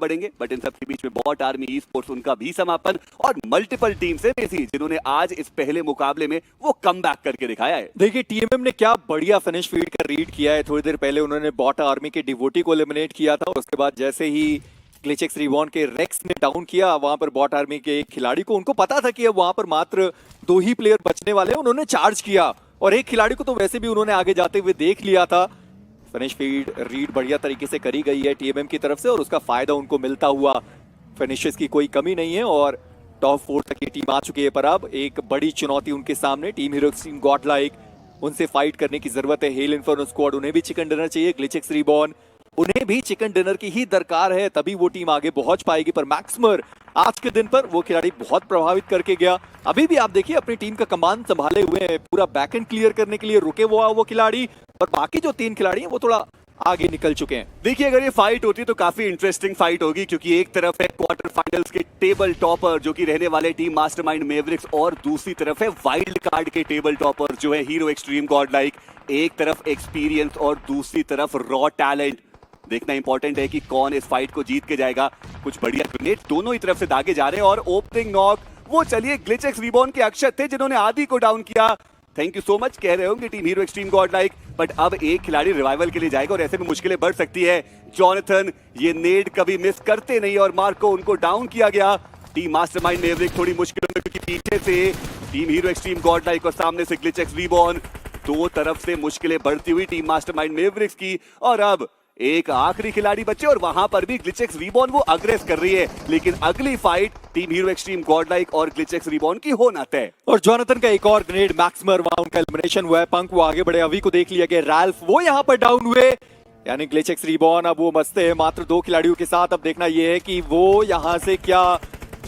बढ़ेंगे, but in सब के बीच में बॉट आर्मी ई स्पोर्ट्स उनका भी समापन और मल्टीपल टीम से मेसी जिन्होंने आज इस पहले मुकाबले में वो कमबैक करके दिखाया है। देखिए टीएमएम ने क्या बढ़िया फिनिश फीड का रीड किया है। थोड़ी देर पहले उन्होंने बॉट आर्मी के डिवोटी को एलिमिनेट किया था, उसके बाद जैसे ही ग्लिचेक्स रिबॉर्न के रेक्स ने डाउन किया वहां पर बॉट आर्मी के एक खिलाड़ी को, उनको पता था कि अब वहां पर मात्र 2 ही प्लेयर बचने वाले हैं, उन्होंने चार्ज किया और एक खिलाड़ी को तो वैसे भी उन्होंने आगे जाते हुए देख लिया था। फिनिश फीड रीड बढ़िया तरीके से करी गई है टीएमएम की तरफ से और उसका फायदा उनको मिलता हुआ, फिनिशेस की कोई कमी नहीं है और टॉप 4 तक ये टीम आ चुकी है। पर अब एक बड़ी चुनौती उनके सामने, टीम हीरो एक्सट्रीम गॉडलाइक, उनसे फाइट करने की जरूरत है। हेल इन्फर्नो स्क्वाड, उन्हें भी चिकन डिनर चाहिए, ग्लिचेक्स रिबॉर्न, उन्हें भी चिकन डिनर की ही दरकार है, तभी वो टीम आगे पहुंच पाएगी। पर मैक्समर आज के दिन पर वो खिलाड़ी बहुत प्रभावित करके गया। अभी भी आप देखिए अपनी टीम का कमान संभाले हुए हैं, पूरा बैकएंड क्लियर करने के लिए रुके वो खिलाड़ी, और बाकी जो 3 खिलाड़ी हैं वो थोड़ा आगे निकल चुके हैं। देखिए अगर ये फाइट होती तो काफी इंटरेस्टिंग फाइट होगी, क्योंकि एक तरफ है क्वार्टर फाइनल्स के टेबल टॉपर जो कि रहने वाले टीम मास्टरमाइंड मैवरिक्स, और दूसरी तरफ है वाइल्ड कार्ड के टेबल टॉपर जो है हीरो एक्सट्रीम गॉडलाइक। एक तरफ एक्सपीरियंस और दूसरी तरफ रॉ टैलेंट। देखना इंपॉर्टेंट है कि कौन इस फाइट को जीत के जाएगा। कुछ बढ़िया ग्रेनेड दोनों ही तरफ से दागे जा रहे हैं और ओपनिंग नॉक वो चलिए ग्लिचेक्स रिबॉर्न के अक्षत थे जिन्होंने आदि को डाउन किया। थैंक यू सो मच कह रहे होंगे team hero extreme Godlike, but अब एक खिलाड़ी रिवाइवल के लिए जाएगा और ऐसे में मुश्किलें बढ़ सकती है। जॉनथन ये नेड कभी मिस करते नहीं और मार्को उनको डाउन किया गया। टीम मास्टरमाइंड मैवरिक थोड़ी मुश्किलों में, क्योंकि पीछे से टीम हीरो एक्सट्रीम गॉडलाइक और सामने से ग्लिचेक्स रिबॉर्न, दो तरफ से मुश्किलें बढ़ती हुई टीम मास्टरमाइंड मैवरिक्स की। और अब एक आखिरी खिलाड़ी बचे और वहां पर भी ग्लिचेक्स रिबॉर्न वो अग्रेस कर रही है, लेकिन अगली fight team hero extreme Godlike और ग्लिचेक्स रिबॉर्न की होना तय। और जॉनथन का एक और ग्रेनेड, मैक्समर वहां उनका एलिमिनेशन हुआ है, पंक वो आगे बढ़े, अभी को देख लिया गया, रैल्फ वो यहां पर डाउन हुए, यानी ग्लिचेक्स रिबॉर्न अब वो मस्ते हैं मात्र 2 खिलाड़ियों के साथ। अब देखना यह है कि वो यहां से क्या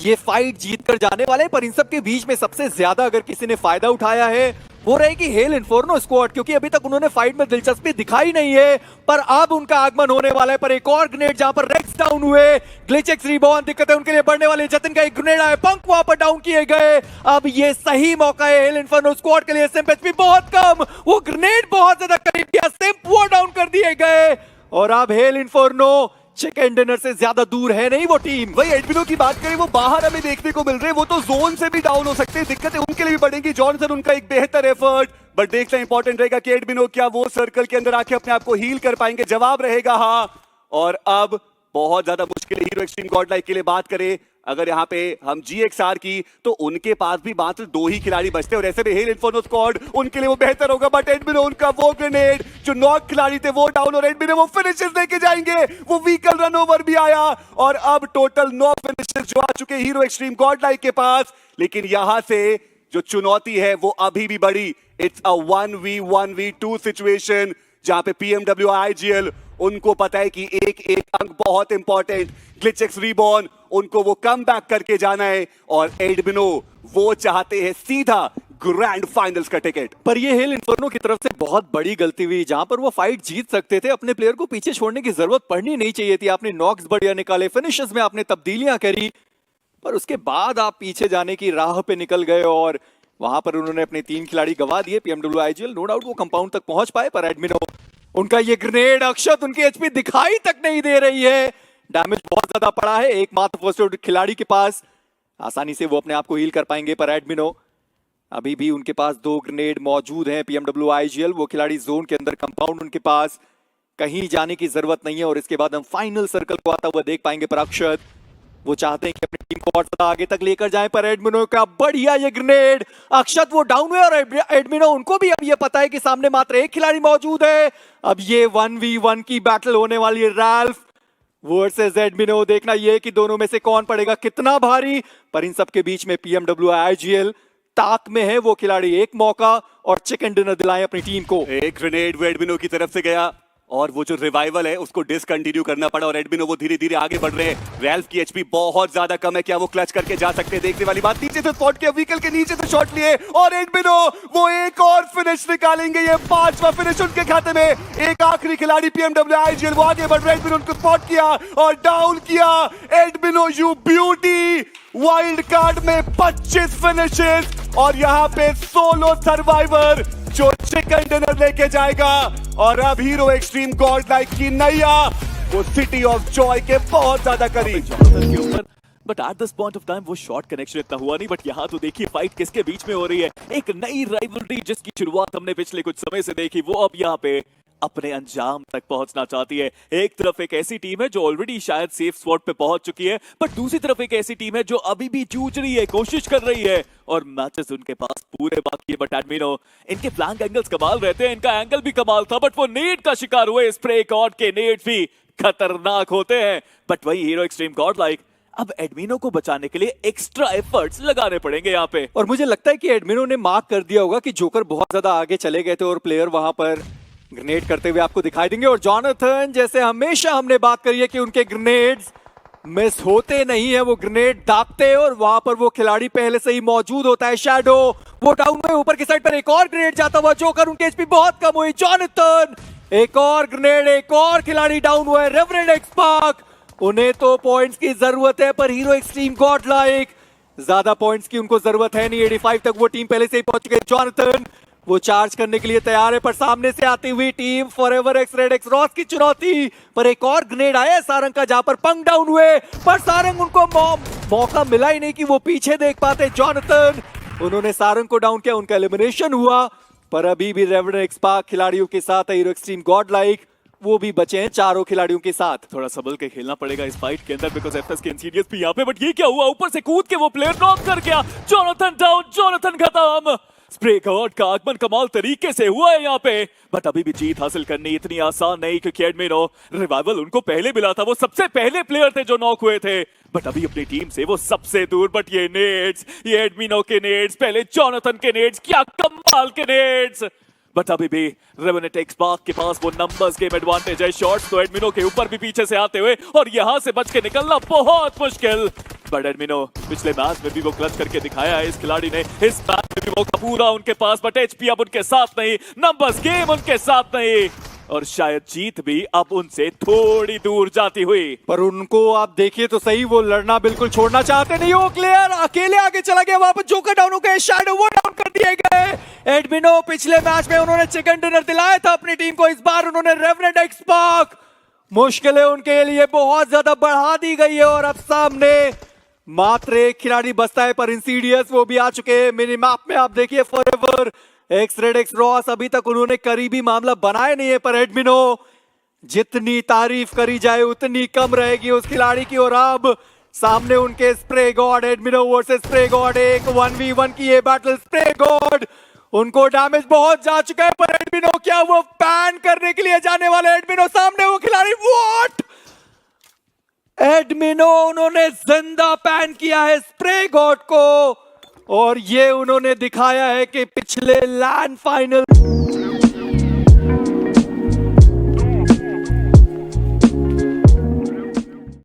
ये फाइट जीत कर जाने वाले हैं। पर इन सब के बीच में सबसे ज्यादा अगर किसी ने फायदा उठाया है वो रहेगी हेल इन्फर्नो स्क्वाड, क्योंकि अभी तक उन्होंने फाइट में दिलचस्पी दिखाई नहीं है, पर अब उनका आगमन होने वाला है। पर एक और ग्रेनेड जहां पर रेक्स डाउन हुए, ग्लिचेक्स रिबॉर्न दिक्कत है उनके लिए बढ़ने वाले, जतिन का एक ग्रेनेड आया, पंक वहां पर डाउन किए गए। अब ये सही मौका है हेल इन्फर्नो स्क्वाड के लिए, सिम्प एचपी बहुत कम, वो ग्रेनेड बहुत ज्यादा करीब किया, सिम्प वो डाउन कर दिए गए और अब हेल इन्फर्नो चिकन डिनर से ज्यादा दूर है नहीं वो टीम। वही एडमिनो की बात करें वो बाहर हमें देखने को मिल रहे हैं, वो तो जोन से भी डाउन हो सकते हैं, दिक्कतें उनके लिए भी बढ़ेंगी। जॉनसन उनका एक बेहतर एफर्ट, बट देखना इंपॉर्टेंट रहेगा कि एडमिनो क्या वो सर्कल के अंदर आके अपने आप को हील कर पाएंगे। जवाब रहेगा हाँ। और अब बहुत ज्यादा मुश्किल है हीरो एक्सट्रीम गॉडलाइक के लिए। बात करें अगर यहाँ पे हम GXR की, तो उनके पास भी मात्र 2 ही खिलाड़ी बचते और ऐसे में हेल इन्फर्नो स्क्वाड उनके लिए वो बेहतर होगा। बट एडमिनो उनका वो ग्रेनेड जो 9 खिलाड़ी थे वो डाउन और एडमिनो वो फिनिशेस लेके जाएंगे। वो व्हीकल रन ओवर भी आया और अब टोटल 9 फिनिशेस जो आ चुके हीरो एक्सट्रीम गॉडलाइक के पास। लेकिन यहां से जो चुनौती है वो अभी भी बड़ी। इट्स अ 1v1v2 सिचुएशन जहां पे PMW IGL उनको पता है कि एक एक अंक बहुत इंपॉर्टेंट। ग्लिचेक्स रिबॉर्न उनको वो कम बैक करके जाना है और एडमिनो वो चाहते हैं सीधा ग्रैंड फाइनल्स का टिकट। पर ये हेल इन्फर्नो की तरफ से बहुत बड़ी गलती हुई, जहां पर वो फाइट जीत सकते थे, अपने प्लेयर को पीछे छोड़ने की जरूरत पड़नी नहीं चाहिए थी। आपने नॉक्स बढ़िया निकाले, फिनिशेस में आपने तब्दीलियां करी, पर उसके बाद आप पीछे जाने की राह पे निकल गए और वहां पर उन्होंने अपने 3 खिलाड़ी गवा दिए। PMW IGL नो डाउट वो कंपाउंड तक पहुंच पाए, पर एडमिनो उनका ये ग्रेनेड अक्षत उनकी एचपी दिखाई तक नहीं दे रही है। डैमेज बहुत ज्यादा पड़ा है एकमात्र फर्स्ट एड खिलाड़ी के पास, आसानी से वो अपने आप को हील कर पाएंगे। पर एडमिनो अभी भी उनके पास 2 ग्रेनेड मौजूद हैं। PMW IGL वो खिलाड़ी जोन के अंदर, कंपाउंड उनके पास, कहीं जाने की जरूरत नहीं है और इसके बाद हम फाइनल सर्कल को आता हुआ देख पाएंगे। पर अक्षत वो चाहते हैं कि अपनी टीम को और ज्यादा आगे तक लेकर जाएं, पर एडमिनो का बढ़िया ये ग्रेनेड, अक्षत वो डाउन हुए और एडमिनो उनको भी अब ये पता है कि सामने मात्र 1 खिलाड़ी मौजूद है। अब ये 1v1 की बैटल होने वाली है, रैल्फ वर्सेस एडमिनो। देखना ये कि दोनों में से कौन पड़ेगा कितना भारी। पर इन सब के बीच में PMW IGL ताक में है, वो खिलाड़ी एक मौका और चिकन डिनर दिलाएं अपनी टीम को। एक ग्रेनेड वो एडमिनो की तरफ से गया और वो जो रिवाइवल है उसको डिसकंटिन्यू करना पड़ा और एडमिनो वो धीरे धीरे आगे बढ़ रहे हैं। रैल्फ की एचपी बहुत ज्यादा कम है, क्या वो क्लच करके जा सकते हैं? देखने वाली बात। नीचे से स्पॉट किया, व्हीकल के नीचे से शॉट लिए और एडमिनो वो एक और फिनिश निकालेंगे। ये 5वां फिनिश उनके खाते में। एक आखिरी खिलाड़ी PMW IGL वो आगे बढ़ रहे हैं, एडमिनो उनको स्पॉट किया और डाउन किया। एडमिनो यू ब्यूटी, वाइल्ड कार्ड में 25 फिनिशेस और यहाँ पे सोलो सर्वाइवर जो चिकन डिनर लेके जाएगा। और अब हीरो एक्सट्रीम गॉडलाइक की नैया वो सिटी ऑफ जॉय के बहुत ज्यादा करीब। जोनाथन के ऊपर but at this point of time वो शॉर्ट कनेक्शन इतना हुआ नहीं। बट यहाँ तो देखिए फाइट किसके बीच में हो रही है, एक नई राइवलरी जिसकी शुरुआत हमने पिछले कुछ समय से देखी, वो अब यहाँ पे अपने अंजाम तक पहुंचना चाहती है। एक तरफ एक ऐसी टीम है जो ऑलरेडी शायद सेफ स्पॉट पे पहुंच चुकी है, बट दूसरी तरफ एक ऐसी टीम है जो अभी भी जूझ रही है, कोशिश कर रही है और मैचेस उनके पास पूरे बाकी है। बट एडमिनो इनके फ्लैंक एंगल्स कमाल रहते हैं, इनका एंगल भी कमाल था, बट वो नेट का शिकार हुए। स्प्रे गॉड के नेट भी खतरनाक होते हैं, बट वही हीरो एक्सट्रीम गॉड लाइक अब एडमिनो को बचाने के लिए एक्स्ट्रा एफर्ट्स लगाने पड़ेंगे यहाँ पे। और मुझे लगता है कि एडमिनो ने मार्क कर दिया होगा कि जोकर बहुत ज्यादा आगे चले गए थे और प्लेयर वहां पर ग्रेनेड करते हुए आपको दिखाई देंगे। और जोनाथन, जैसे हमेशा हमने बात करी है कि उनके ग्रेनेड्स मिस होते नहीं है, वो ग्रेनेड दागते हैं और वहां पर वो खिलाड़ी पहले से ही मौजूद होता है। शैडो वो डाउन में ऊपर की साइड पर एक और ग्रेनेड जाता हुआ, जोकर उनके एचपी बहुत कम हुई। जोनाथन एक और ग्रेनेड, एक और खिलाड़ी डाउन हुआ है। रेवरेंड एक्सपार्क, उन्हें तो पॉइंट्स की जरूरत है पर हीरो एक्सट्रीम गॉड लाइक ज्यादा पॉइंट्स की उनको जरूरत है नहीं। 85 तक वो टीम पहले से ही पहुंच गई। जोनाथन वो चार्ज करने के लिए तैयार है पर सामने से आती हुई team forever x red x Ross की चुनौती पर एक और ग्रेनेड आया सारंग का, जहां पर पंग डाउन हुए पर सारंग उनको मौका मिला ही नहीं कि वो पीछे देख पाते। जोनाथन उन्होंने सारंग को डाउन किया, उनका एलिमिनेशन हुआ पर अभी भी रेवरेंड एक्सपार्क खिलाड़ियों के साथ है। हीरो एक्सट्रीम गॉड लाइक वो भी बचे हैं चारों खिलाड़ियों के साथ। थोड़ा संभल के खेलना पड़ेगा इस फाइट के अंदर बिकॉज एफएस के इंसीडियस भी यहाँ पे। बट ये क्या हुआ, ऊपर से कूद के वो प्लेयर नॉक कर गया। जोनाथन डाउन, जोनाथन खत्म। स्प्रे गॉड का आगमन कमाल तरीके से हुआ है यहाँ पे, बट अभी भी जीत हासिल करनी इतनी आसान नहीं क्योंकि एडमिनो रिवाइवल उनको पहले मिला था, वो सबसे पहले प्लेयर थे जो नॉक हुए थे, बट अभी अपनी टीम से वो सबसे दूर। बट ये नेड्स, ये एडमिनो के नेड्स, पहले जोनाथन के नेड्स, क्या कमाल के नेड्स। बट अभी भी रेवेनेंट एक्सपार्क के पास वो नंबर्स गेम एडवांटेज है। शॉट्स तो एडमिनो के ऊपर भी पीछे से आते हुए और यहां से बच के निकलना बहुत मुश्किल। बट एडमिनो पिछले मैच में भी वो क्लच करके दिखाया है इस खिलाड़ी ने, इस मैच में भी मौका पूरा उनके पास, बट एचपी अब उनके साथ नहीं, नंबर्स गेम उनके साथ नहीं और शायद जीत भी अब उनसे थोड़ी दूर जाती हुई। पर उनको आप देखिए तो सही, वो लड़ना बिल्कुल छोड़ना चाहते नहीं। वो प्लेयर अकेले आगे चला गया, वहां पर जोकर डाउन हो गए, शैडो वो डाउन कर दिए गए। एडमिनो पिछले मैच में उन्होंने चिकन डिनर दिलाया था अपनी टीम को, इस बार उन्होंने रेवरेंट एक्सपार्क मुश्किलें उनके लिए बहुत ज्यादा बढ़ा दी गई है और अब सामने मात्र एक खिलाड़ी बचता है पर इंसीडियस वो भी आ चुके हैं। मिनी मैप में आप देखिए forever x red x Ross, अभी तक उन्होंने करीबी मामला बनाया नहीं है पर एडमिनो जितनी तारीफ करी जाए उतनी कम रहेगी उस खिलाड़ी की। और अब सामने उनके स्प्रे गॉड, एडमिनो वर्सेस स्प्रे गॉड, एक 1v1 की ये बैटल। स्प्रे गॉड उनको डैमेज बहुत जा चुका है पर एडमिनो क्या वो बैन करने के लिए जाने वाले। एडमिनो सामने वो खिलाड़ी, व्हाट, एडमिनो उन्होंने जिंदा बैन किया है स्प्रे गॉड को और ये उन्होंने दिखाया है कि पिछले लैंड फाइनल